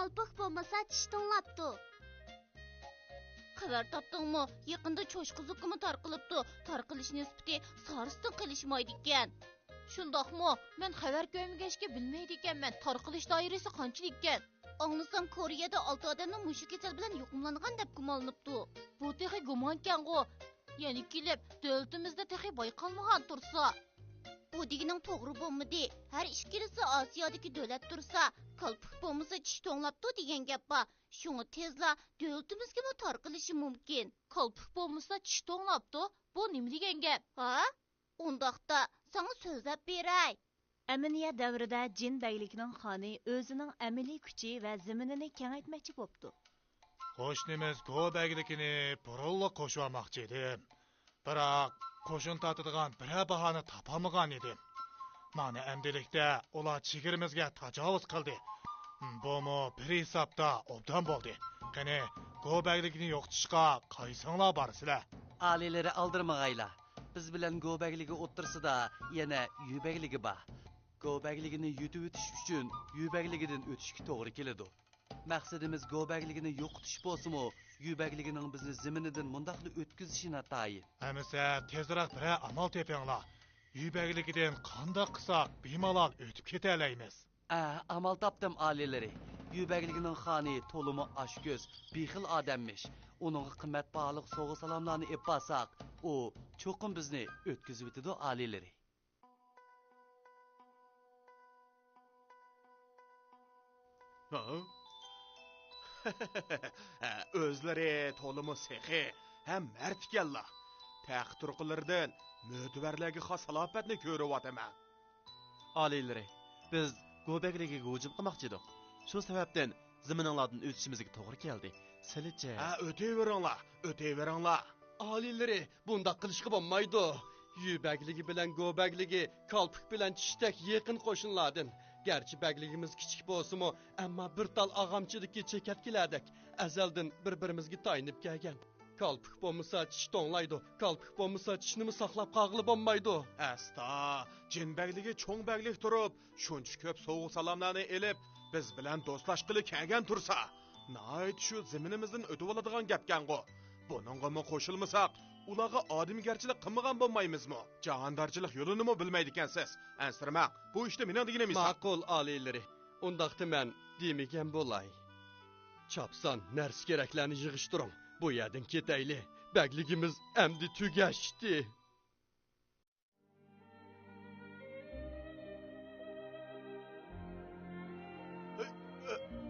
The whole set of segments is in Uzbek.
Qalpıq bo'lmasa tish tonlapti. Xabar topdingmi? Yaqinda cho'shqizuqimi tarqilibdi. Tarqilish nisbati sariston qilishmaydi ekan. Shundoqmi? Men xabar ko'rmagashga bilmaydi ekanman. Tarqilish doirasi qanchalik ekan? Anglasam Koreyada 6 odamning mushu kasal bilan yuqumlangan deb gumonlanibdi. Bu texi gumonkan-ku. Ya'ni kelib, davlatimizda texi bayqalmagan tursa. Bu degining to'g'ri bo'lmadi. Har ikkilisi Osiyodagi davlat tursa, qalpıq bo'lmasa tish tonlapti degan gap bor. Shuni tezla davlatimizga mo tarqilishi mumkin. Qalpıq bo'lmasa tish tonlapti, bu nima degan gap? Ha? Undaqda sana so'zlab beray. Aminiya davrida jin beyligining xoni o'zining amaliy kuchi va zaminini kengaytmoqchi bo'pti. Qo'shnimiz Go'baglikini burunliq qo'shib olmoqchi edim. Biroq qo'shin tortadigan biror bahona topolmagan edim. Mana endilikda ular chegarimizga tajovuz qildi. Bumi bir hisobda obdan bo'ldi. Qani Go'baglikni yo'qotishga qaysinglar borsizlar? Alilari aldirmag'aylar. Biz bilan Go'bagligi o'ttirsida yana yubagligi bor. Go'bagligini yutib o'tish uchun yubagligidan o'tishga to'g'ri keladi. Maqsadimiz Go'bagligini yo'qotish bo'lsa-mu, yubagligining bizni ziminidan mundaqli o'tkazishini tayin. Hamisa tezroq bir amal tepinglar. Yubagligidan qanday qilsak bemalol o'tib ketalaymiz. Amal topdim alilari. Yubagligining xoni to'limi oshko'z, bexil odammish. Uning qimmat bog'liq sovg'a salomlarni eppasak, u cho'qim bizni o'tkazib o'tadi alilari. O'zlari to'limi sehi ham mard ekanlar. Taqturqilaridan mo'tivarlarga xos salobatni ko'ryapman. Alilari, biz Go'bagligiga hujum qilmoqchi edik. Shu sababdan zimininglardan o'tishimizga to'g'ri keldi. Silicha. O'tayveringlar. Alilari, bundaq qilishga bo'lmaydi. Yubagligi bilan Go'bagligi qalpıq bilan tishdak yaqin qo'shinlardan. Gerçi bagligimiz kichik bo'lsa-mu, ammo bir tal ag'amchilikka chekatkilardik. Azaldan bir-birimizga tayinib kelgan. Qalpıq bo'lmasa tish tonlaydi. Qalpıq bo'lmasa tishnimi saqlab qag'ili bo'lmaydi. Asta, jinbagligi cho'ng baglik turib, shuncha ko'p sovuq salomlarni elib, biz bilan do'stlashqili kelgan tursa, nayt shu ziminimizdan o'tib oladigan gapgan-ku. Buningga qo'shilmasak, ularga odamgarchilik qilmagan bo'lmaymizmi? Jahondorchilik yo'lini mo bilmaydi ekansiz. Ansirmaq, bu ishda mening deganim emas. Ma'qul alilari. Undaqda men demagan bo'lay. Chapsan, nars keraklarni yig'ishtiring. Bu yerdan ketayli. Bagligimiz endi tugashdi.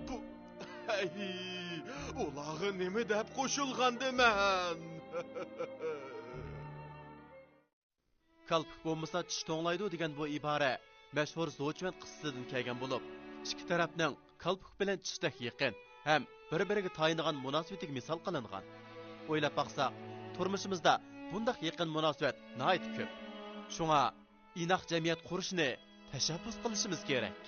Bu ularga nima deb qo'shilgandi men? Qalpıq bo'lmasa tish to'nglaydi degan bu ibora mashhur Zochman qissasidan kelgan bo'lib, ikki tarafning qalpıq bilan tishdak yaqin ham bir-biriga tayingan munosabatiga misol qilingan. O'ylab baqsaq, turmushimizda bundaq yaqin munosabat nihoyat ko'p. Shunga inoq jamiyat qurishni tashabbus qilishimiz kerak.